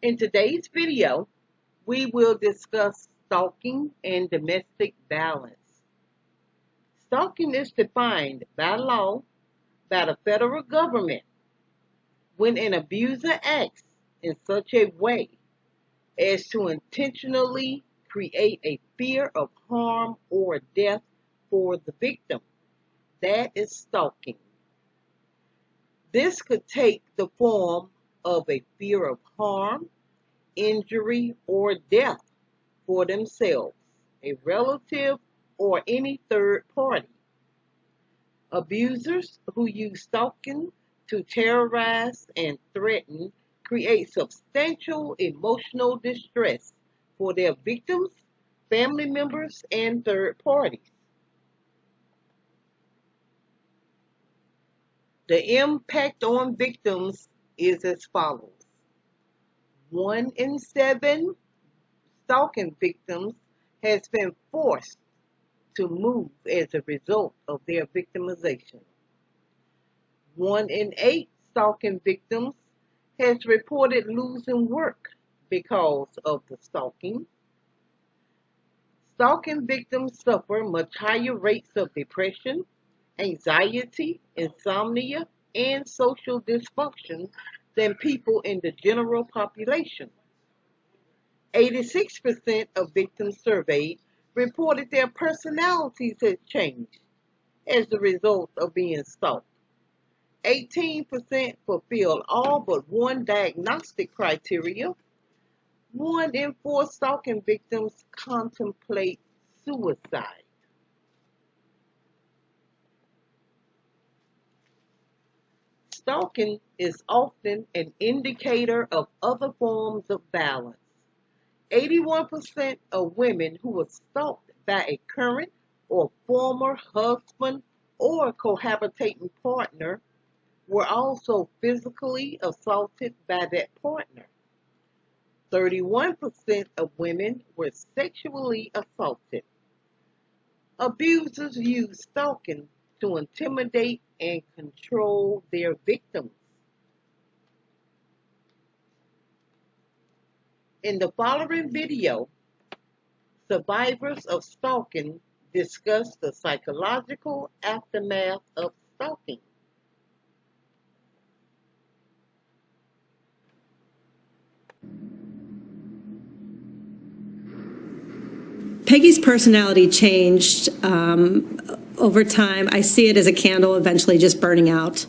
In today's video, we will discuss stalking and domestic violence. Stalking is defined by law by the federal government when an abuser acts in such a way as to intentionally create a fear of harm or death for the victim. That is stalking. This could take the form of a fear of harm, injury, or death for themselves, a relative, or any third party. Abusers who use stalking to terrorize and threaten create substantial emotional distress for their victims, family members, and third parties. The impact on victims is as follows. 1 in 7 stalking victims has been forced to move as a result of their victimization. 1 in 8 stalking victims has reported losing work because of the stalking. Stalking victims suffer much higher rates of depression, anxiety, insomnia, and social dysfunction than people in the general population. 86% of victims surveyed reported their personalities had changed as a result of being stalked. 18% fulfilled all but one diagnostic criteria. 1 in 4 stalking victims contemplate suicide. Stalking is often an indicator of other forms of violence. 81% of women who were stalked by a current or former husband or cohabitating partner were also physically assaulted by that partner. 31% of women were sexually assaulted. Abusers use stalking to intimidate and control their victims. In the following video, survivors of stalking discuss the psychological aftermath of stalking. Peggy's personality changed over time. I see it as a candle eventually just burning out.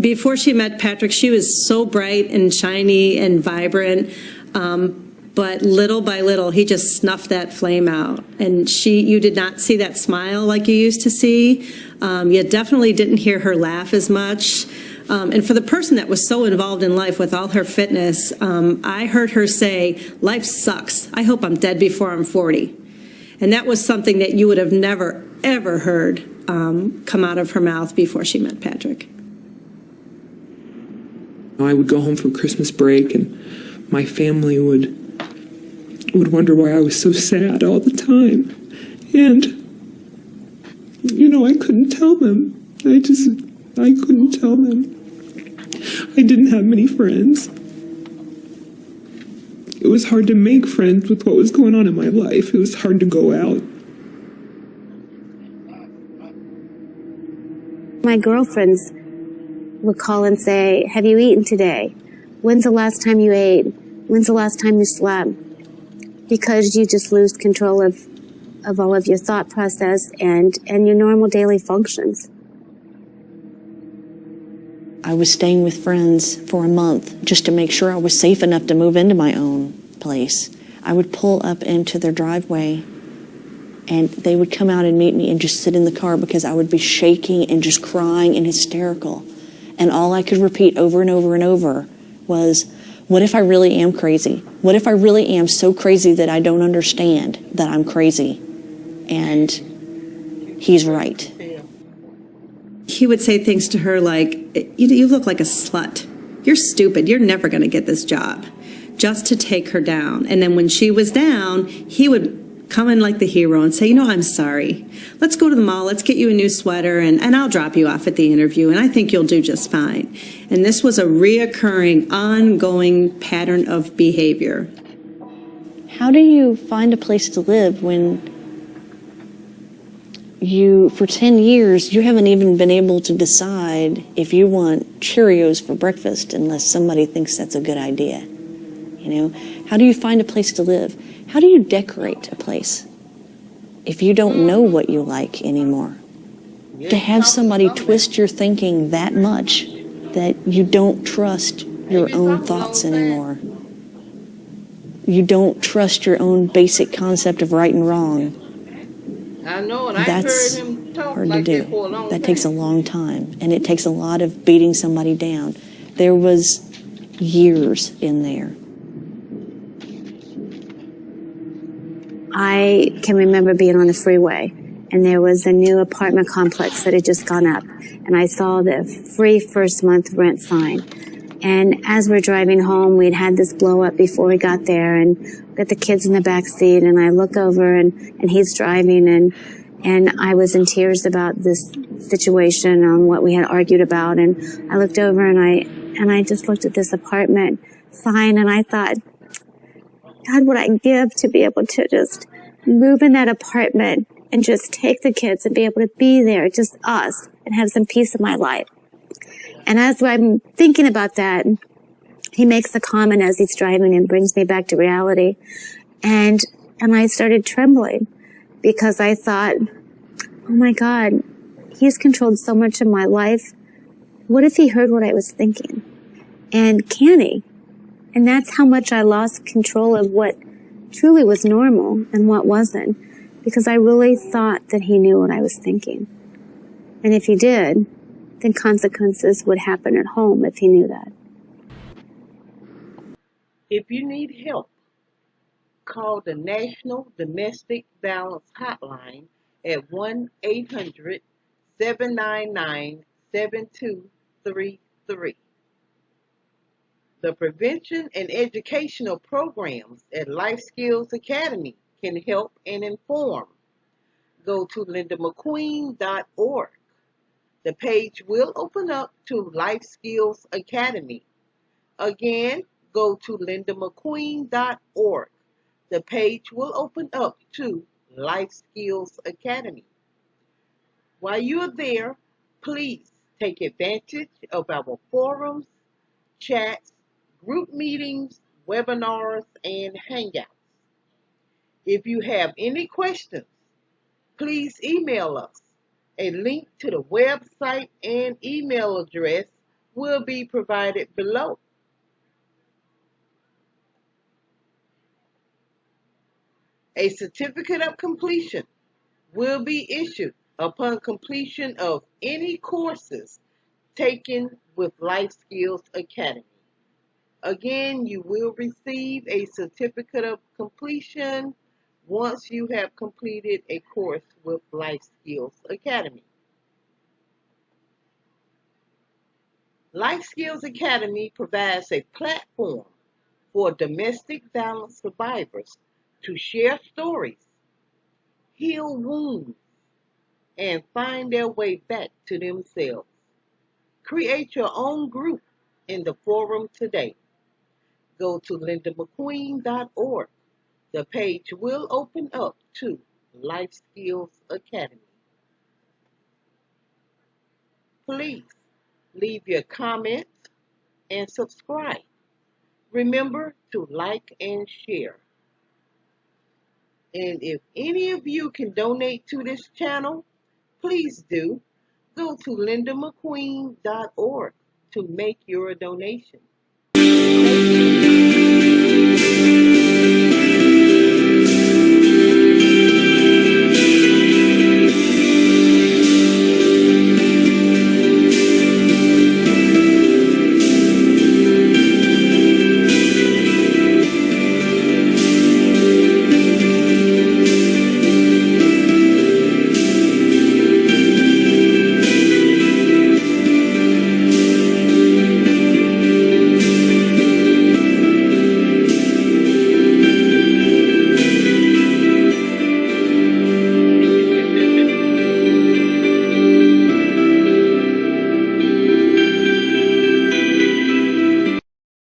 Before she met Patrick, she was so bright and shiny and vibrant, but little by little, he just snuffed that flame out. And you did not see that smile like you used to see. You definitely didn't hear her laugh as much. And for the person that was so involved in life with all her fitness, I heard her say, "Life sucks. I hope I'm dead before I'm 40." And that was something that you would have never, ever heard come out of her mouth before she met Patrick. I would go home from Christmas break and my family would wonder why I was so sad all the time. And, I couldn't tell them. I couldn't tell them. I didn't have many friends. It was hard to make friends with what was going on in my life. It was hard to go out. My girlfriends would call and say, "Have you eaten today? When's the last time you ate? When's the last time you slept?" Because you just lose control of all of your thought process and your normal daily functions. I was staying with friends for a month just to make sure I was safe enough to move into my own place. I would pull up into their driveway and they would come out and meet me and just sit in the car because I would be shaking and just crying and hysterical. And all I could repeat over and over and over was, what if I really am crazy? What if I really am so crazy that I don't understand that I'm crazy? And he's right. He would say things to her like, you look like a slut. You're stupid. You're never going to get this job. Just to take her down. And then when she was down, he would come in like the hero and say, I'm sorry. Let's go to the mall. Let's get you a new sweater, and I'll drop you off at the interview, and I think you'll do just fine. And this was a reoccurring, ongoing pattern of behavior. How do you find a place to live when for 10 years, you haven't even been able to decide if you want Cheerios for breakfast unless somebody thinks that's a good idea? How do you find a place to live? How do you decorate a place if you don't know what you like anymore? To have somebody twist your thinking that much that you don't trust your own thoughts anymore. You don't trust your own basic concept of right and wrong. I know, and That's I heard him talk hard like to that for a do. long That time. takes a long time, and it takes a lot of beating somebody down. There was years in there. I can remember being on the freeway, and there was a new apartment complex that had just gone up, and I saw the free first month rent sign. And as we're driving home, we'd had this blow up before we got there, and got the kids in the back seat, and I look over, and he's driving, and I was in tears about this situation on what we had argued about, and I looked over, and I just looked at this apartment sign, and I thought, God, what I give to be able to just move in that apartment and just take the kids and be able to be there, just us, and have some peace in my life. And as I'm thinking about that, he makes a comment as he's driving and brings me back to reality. And I started trembling because I thought, oh my God, he's controlled so much of my life. What if he heard what I was thinking? And can he? And that's how much I lost control of what truly was normal and what wasn't, because I really thought that he knew what I was thinking. And if he did, then consequences would happen at home if he knew that. If you need help, call the National Domestic Violence Hotline at 1-800-799-7233. The prevention and educational programs at Life Skills Academy can help and inform. Go to lindamcqueen.org. The page will open up to Life Skills Academy. Again, go to lindamcqueen.org. The page will open up to Life Skills Academy. While you are there, please take advantage of our forums, chats, group meetings, webinars, and hangouts. If you have any questions, please email us. A link to the website and email address will be provided below. A certificate of completion will be issued upon completion of any courses taken with Life Skills Academy. Again, you will receive a certificate of completion once you have completed a course with Life Skills Academy. Life Skills Academy provides a platform for domestic violence survivors to share stories, heal wounds, and find their way back to themselves. Create your own group in the forum today. Go to lindamcqueen.org. The page will open up to Life Skills Academy. Please leave your comments and subscribe. Remember to like and share. And if any of you can donate to this channel, please do. Go to lindamcqueen.org to make your donation.